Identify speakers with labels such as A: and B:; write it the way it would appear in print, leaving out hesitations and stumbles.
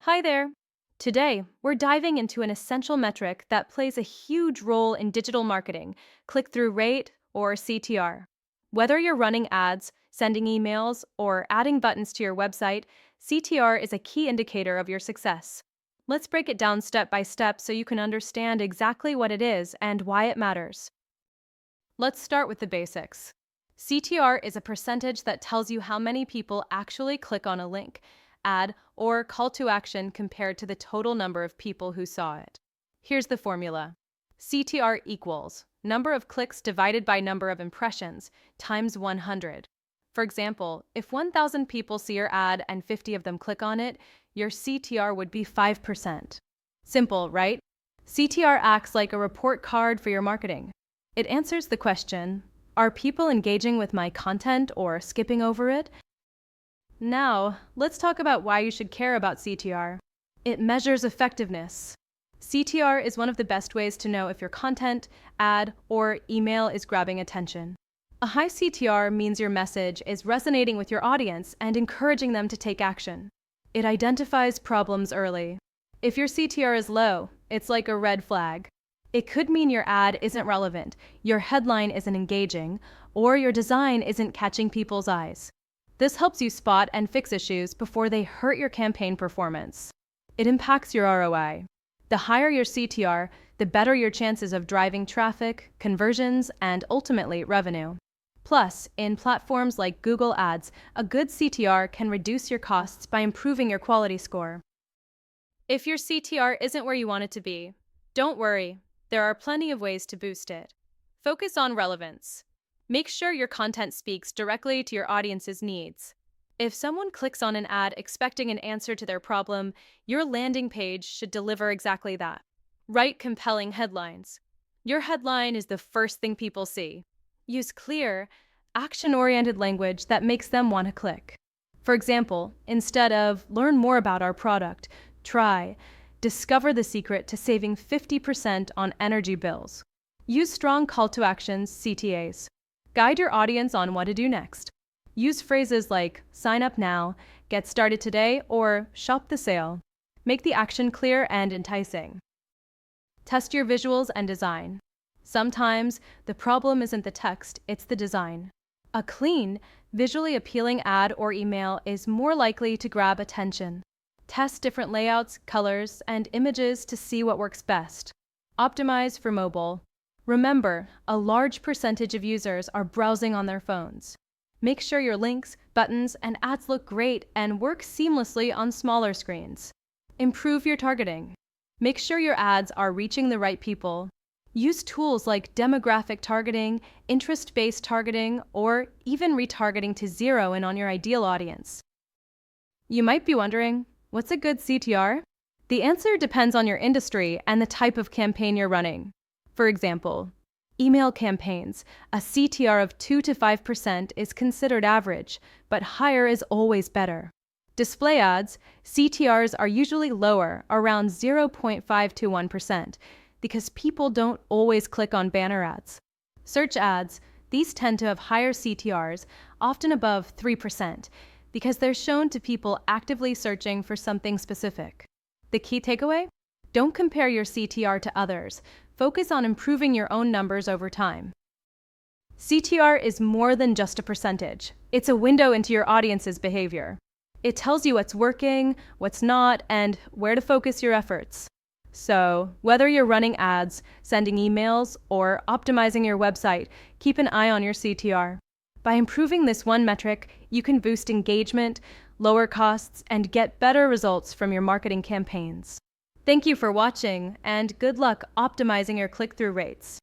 A: Hi there. Today, we're diving into an essential metric that plays a huge role in digital marketing, click through rate, or CTR. Whether you're running ads, sending emails, or adding buttons to your website, CTR is a key indicator of your success. Let's break it down step by step so you can understand exactly what it is and why it matters. Let's start with the basics. CTR is a percentage that tells you how many people actually click on a link, ad, or call to action compared to the total number of people who saw it. Here's the formula. CTR equals number of clicks divided by number of impressions times 100. For example, if 1,000 people see your ad and 50 of them click on it, your CTR would be 5%. Simple, right? CTR acts like a report card for your marketing. It answers the question, are people engaging with my content or skipping over it? Now, let's talk about why you should care about CTR. It measures effectiveness. CTR is one of the best ways to know if your content, ad, or email is grabbing attention. A high CTR means your message is resonating with your audience and encouraging them to take action. It identifies problems early. If your CTR is low, it's like a red flag. It could mean your ad isn't relevant, your headline isn't engaging, or your design isn't catching people's eyes. This helps you spot and fix issues before they hurt your campaign performance. It impacts your ROI. The higher your CTR, the better your chances of driving traffic, conversions, and ultimately revenue. Plus, in platforms like Google Ads, a good CTR can reduce your costs by improving your quality score. If your CTR isn't where you want it to be, don't worry. There are plenty of ways to boost it. Focus on relevance. Make sure your content speaks directly to your audience's needs. If someone clicks on an ad expecting an answer to their problem, your landing page should deliver exactly that. Write compelling headlines. Your headline is the first thing people see. Use clear, action-oriented language that makes them want to click. For example, instead of "learn more about our product," try "discover the secret to saving 50% on energy bills." Use strong call to actions, CTAs. Guide your audience on what to do next. Use phrases like "sign up now," "get started today," or "shop the sale." Make the action clear and enticing. Test your visuals and design. Sometimes the problem isn't the text, it's the design. A clean, visually appealing ad or email is more likely to grab attention. Test different layouts, colors, and images to see what works best. Optimize for mobile. Remember, a large percentage of users are browsing on their phones. Make sure your links, buttons, and ads look great and work seamlessly on smaller screens. Improve your targeting. Make sure your ads are reaching the right people. Use tools like demographic targeting, interest-based targeting, or even retargeting to zero in on your ideal audience. You might be wondering, what's a good CTR? The answer depends on your industry and the type of campaign you're running. For example, email campaigns, a CTR of 2 to 5% is considered average, but higher is always better. Display ads, CTRs are usually lower, around 0.5 to 1%, because people don't always click on banner ads. Search ads, these tend to have higher CTRs, often above 3%, because they're shown to people actively searching for something specific. The key takeaway? Don't compare your CTR to others. Focus on improving your own numbers over time. CTR is more than just a percentage. It's a window into your audience's behavior. It tells you what's working, what's not, and where to focus your efforts. So, whether you're running ads, sending emails, or optimizing your website, keep an eye on your CTR. By improving this one metric, you can boost engagement, lower costs, and get better results from your marketing campaigns. Thank you for watching, and good luck optimizing your click-through rates.